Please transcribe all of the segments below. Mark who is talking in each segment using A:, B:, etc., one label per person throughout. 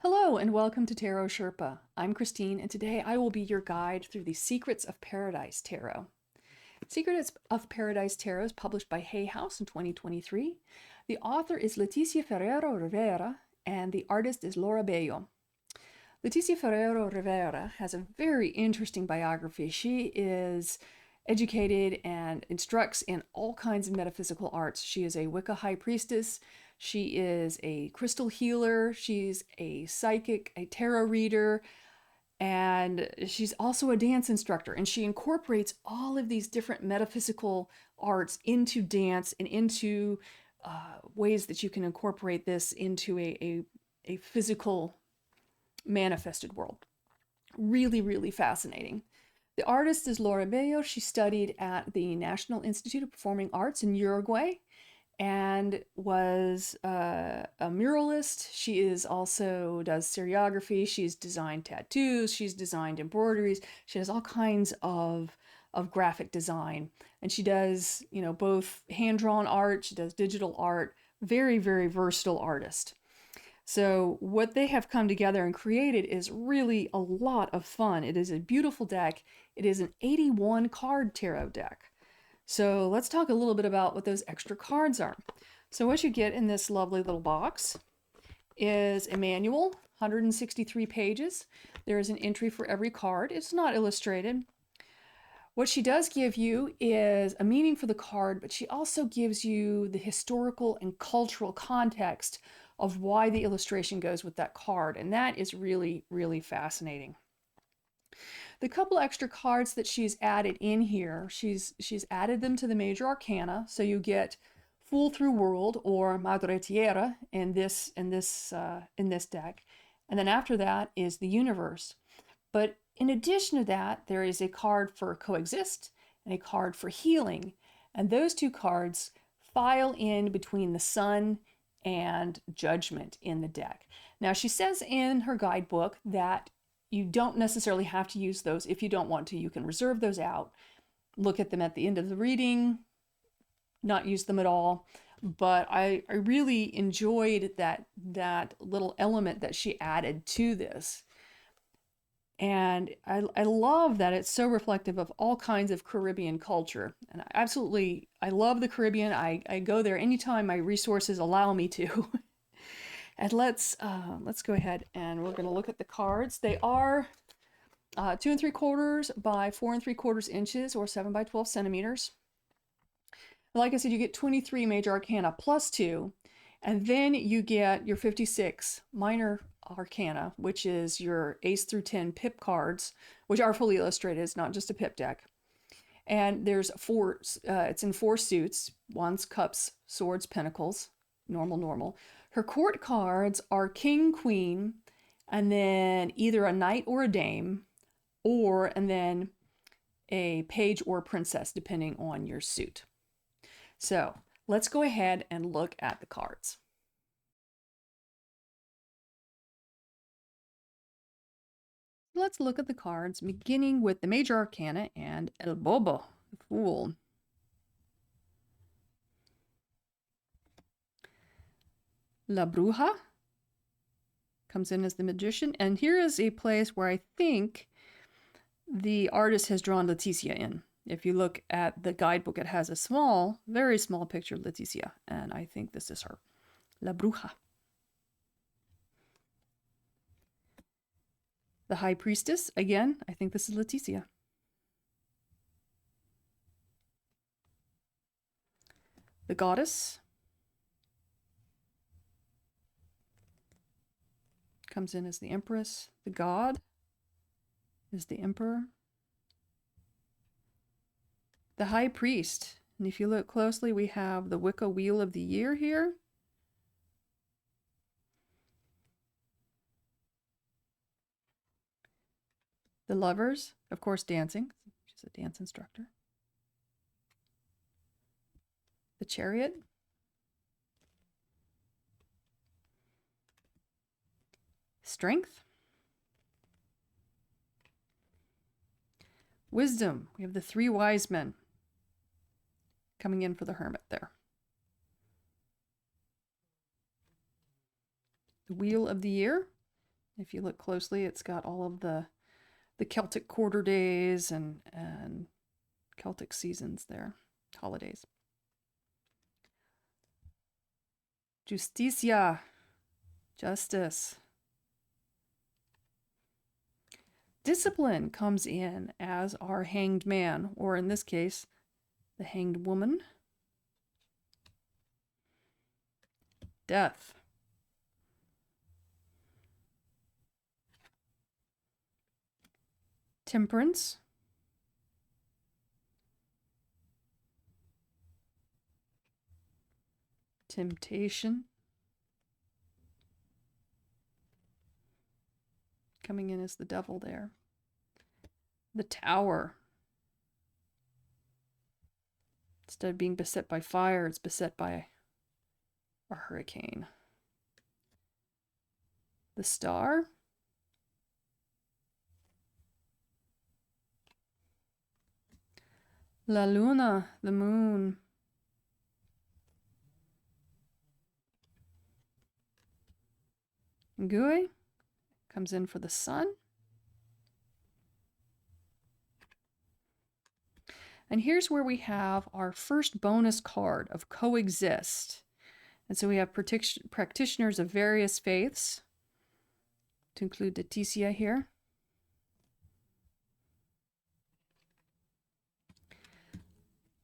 A: Hello and welcome to Tarot Sherpa. I'm Christine and today I will be your guide through the Secrets of Paradise Tarot. Secrets of Paradise Tarot is published by Hay House in 2023. The author is Leticia Ferrer-Rivera and the artist is Laura Bello. Leticia Ferrer-Rivera has a very interesting biography. She is educated and instructs in all kinds of metaphysical arts. She is a Wicca high priestess. She is a crystal healer. She's a psychic, a tarot reader, and she's also a dance instructor. And she incorporates all of these different metaphysical arts into dance and into ways that you can incorporate this into a physical manifested world. Really, really fascinating. The artist is Laura Bello. She studied at the National Institute of Performing Arts in Uruguay and was a muralist. She is also does seriography. She's designed tattoos. She's designed embroideries. She does all kinds of graphic design. And she does, both hand-drawn art. She does digital art. Very, very versatile artist. So what they have come together and created is really a lot of fun. It is a beautiful deck. It is an 81 card tarot deck. So let's talk a little bit about what those extra cards are. So what you get in this lovely little box is a manual, 163 pages. There is an entry for every card. It's not illustrated. What she does give you is a meaning for the card, but she also gives you the historical and cultural context of why the illustration goes with that card. And that is really, really fascinating. The couple extra cards that she's added in here, she's added them to the major arcana. So you get Fool Through World or Madre Tierra in this deck. And then after that is the universe. But in addition to that, there is a card for Coexist and a card for Healing. And those two cards file in between the Sun and Judgment in the deck. Now, she says in her guidebook that you don't necessarily have to use those. If you don't want to, you can reserve those out, look at them at the end of the reading, not use them at all. But I really enjoyed that little element that she added to this. And I love that it's so reflective of all kinds of Caribbean culture. And I love the Caribbean. I go there anytime my resources allow me to. And let's go ahead and we're going to look at the cards. They are 2 3/4 by 4 3/4 inches or 7 by 12 centimeters. Like I said, you get 23 major arcana plus 2, and then you get your 56 minor arcana, which is your ace through 10 pip cards, which are fully illustrated. It's not just a pip deck. And there's four, it's in 4 suits: wands, cups, swords, pentacles, normal. Her court cards are king, queen, and then either a knight or a dame, and then a page or princess, depending on your suit. So let's go ahead and look at the cards. Let's look at the cards, beginning with the major arcana and El Bobo, the Fool. La Bruja comes in as the magician, and here is a place where I think the artist has drawn Leticia in. If you look at the guidebook, it has a small, very small picture of Leticia, and I think this is her. La Bruja. The High Priestess, again, I think this is Leticia. The Goddess comes in as the Empress. The God is the Emperor. The High Priest, and if you look closely, we have the Wicca Wheel of the Year here. The Lovers, of course, dancing. She's a dance instructor. The Chariot. Strength. Wisdom. We have the 3 wise men coming in for the Hermit there. The Wheel of the Year. If you look closely, it's got all of the Celtic quarter days and Celtic seasons there, holidays. Justicia, justice. Discipline comes in as our hanged man, or in this case, the hanged woman. Death. Temperance. Temptation. Coming in as the devil there. The Tower. Instead of being beset by fire, it's beset by a hurricane. The Star. La Luna, the moon. Gui comes in for the sun. And here's where we have our first bonus card of coexist. And so we have practitioners of various faiths, to include Leticia here.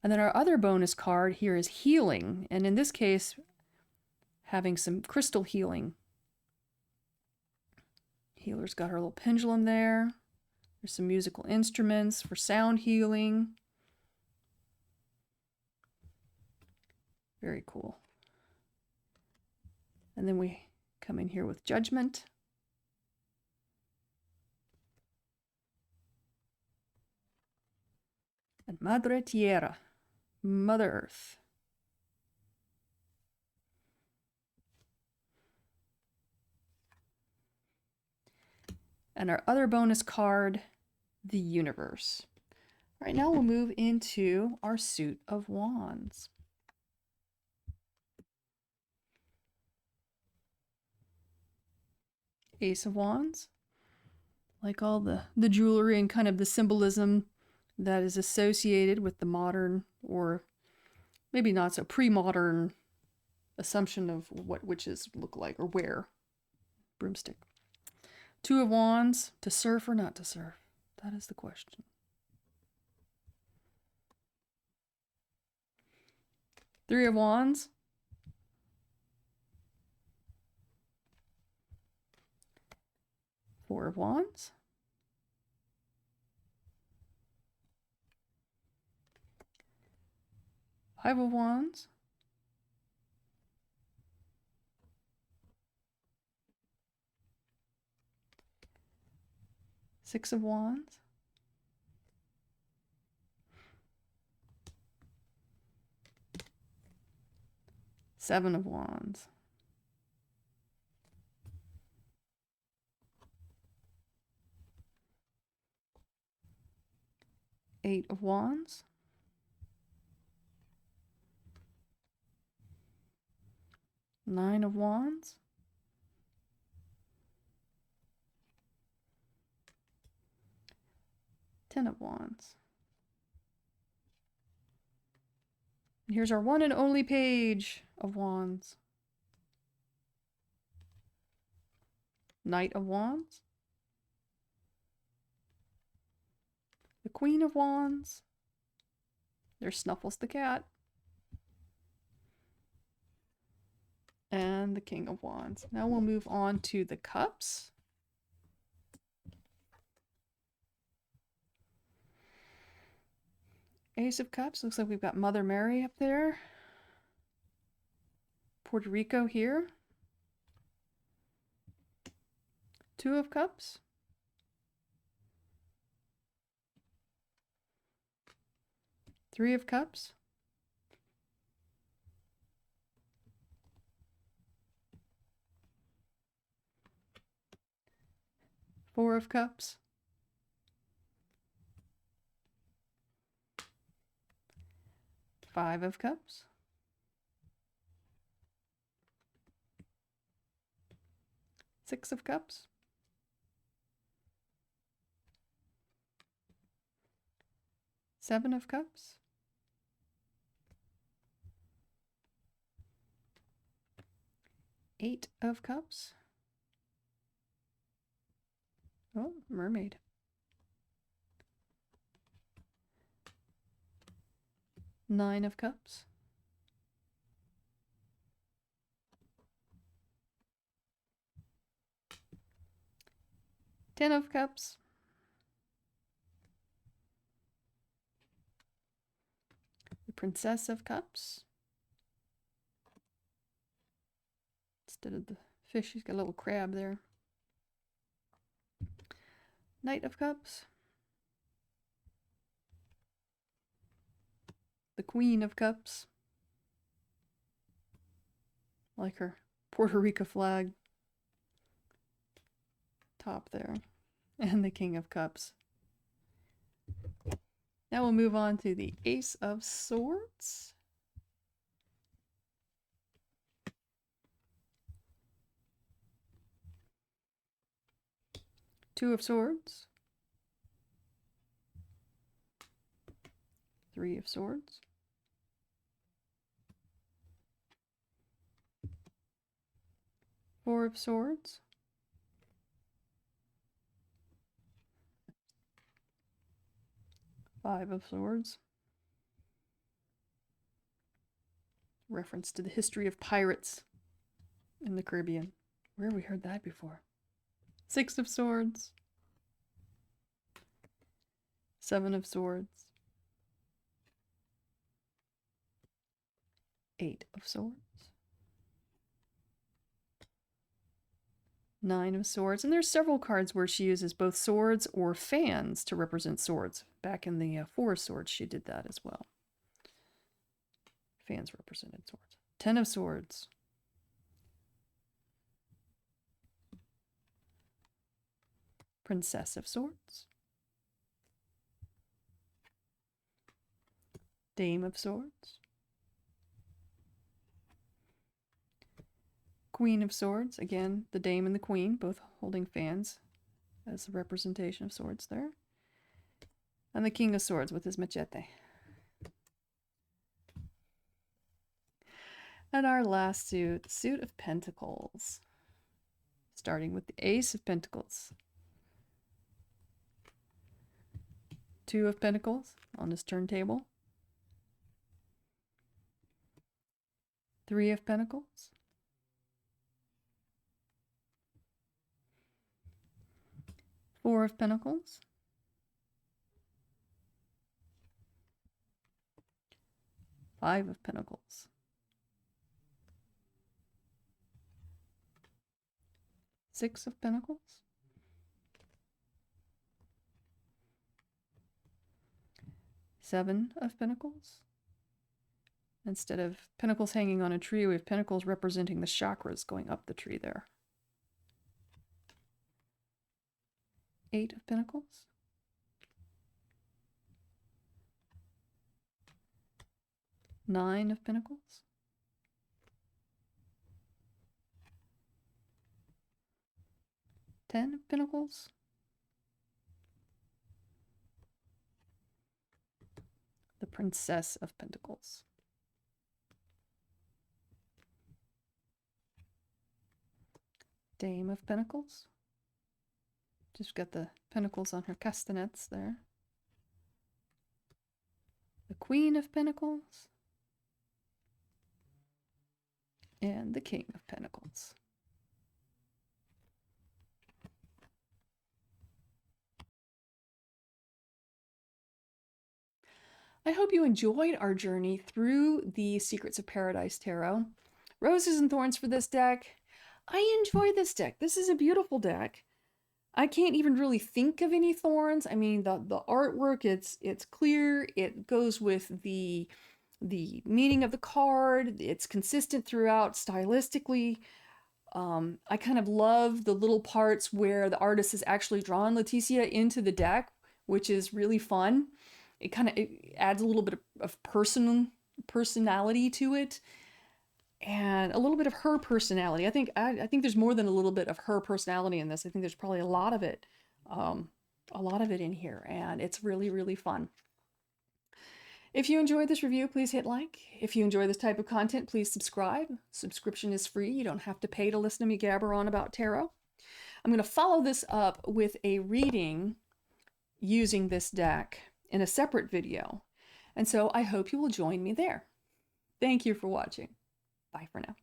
A: And then our other bonus card here is healing. And in this case, having some crystal healing. Healer's got her little pendulum there. There's some musical instruments for sound healing. Very cool. And then we come in here with judgment. And Madre Tierra, Mother Earth. And our other bonus card, the Universe. All right, now we'll move into our suit of wands. Ace of Wands. Like all the jewelry and kind of the symbolism that is associated with the modern, or maybe not so pre-modern, assumption of what witches look like or wear. Broomstick. Two of Wands, to surf or not to surf? That is the question. Three of Wands. Four of Wands. Five of Wands. Six of Wands. Seven of Wands. Eight of Wands. Nine of Wands. Ten of Wands. And here's our one and only page of Wands. Knight of Wands. The Queen of Wands. There's Snuffles the cat. And the King of Wands. Now we'll move on to the cups. Ace of Cups. Looks like we've got Mother Mary up there. Puerto Rico here. Two of Cups. Three of Cups. Four of Cups. Five of Cups. Six of Cups. Seven of Cups. Eight of Cups. Oh, Mermaid. Nine of Cups. Ten of Cups. The Princess of Cups. Instead of the fish, she's got a little crab there. Knight of Cups. The Queen of Cups. Like her Puerto Rico flag top there. And the King of Cups. Now we'll move on to the Ace of Swords. Two of Swords. Three of Swords. Four of Swords. Five of Swords. Reference to the history of pirates in the Caribbean. Where have we heard that before? Six of Swords. Seven of Swords. Eight of Swords. Nine of Swords. And there's several cards where she uses both swords or fans to represent swords. Back in the Four of Swords, she did that as well. Fans represented swords. Ten of Swords. Princess of Swords. Dame of Swords. Queen of Swords. Again, the Dame and the Queen, both holding fans as a representation of swords there. And the King of Swords with his machete. And our last suit, the Suit of Pentacles. Starting with the Ace of Pentacles. Two of Pentacles on his turntable. Three of Pentacles. Four of Pentacles. Five of Pentacles. Six of Pentacles. Seven of Pentacles. Instead of pentacles hanging on a tree, we have pentacles representing the chakras going up the tree there. Eight of Pentacles. Nine of Pentacles. Ten of Pentacles. The Princess of Pentacles. Dame of Pentacles. Just got the pentacles on her castanets there. The Queen of Pentacles. And the King of Pentacles. I hope you enjoyed our journey through the Secrets of Paradise Tarot. Roses and thorns for this deck. I enjoy this deck. This is a beautiful deck. I can't even really think of any thorns. I mean, the artwork, it's clear. It goes with the meaning of the card. It's consistent throughout stylistically. I kind of love the little parts where the artist has actually drawn Leticia into the deck, which is really fun. It adds a little bit of personality to it, and a little bit of her personality. I think there's more than a little bit of her personality in this. I think there's probably a lot of it in here, and it's really, really fun. If you enjoyed this review, please hit like. If you enjoy this type of content, please subscribe. Subscription is free. You don't have to pay to listen to me gabber on about tarot. I'm going to follow this up with a reading using this deck in a separate video. And so I hope you will join me there. Thank you for watching. Bye for now.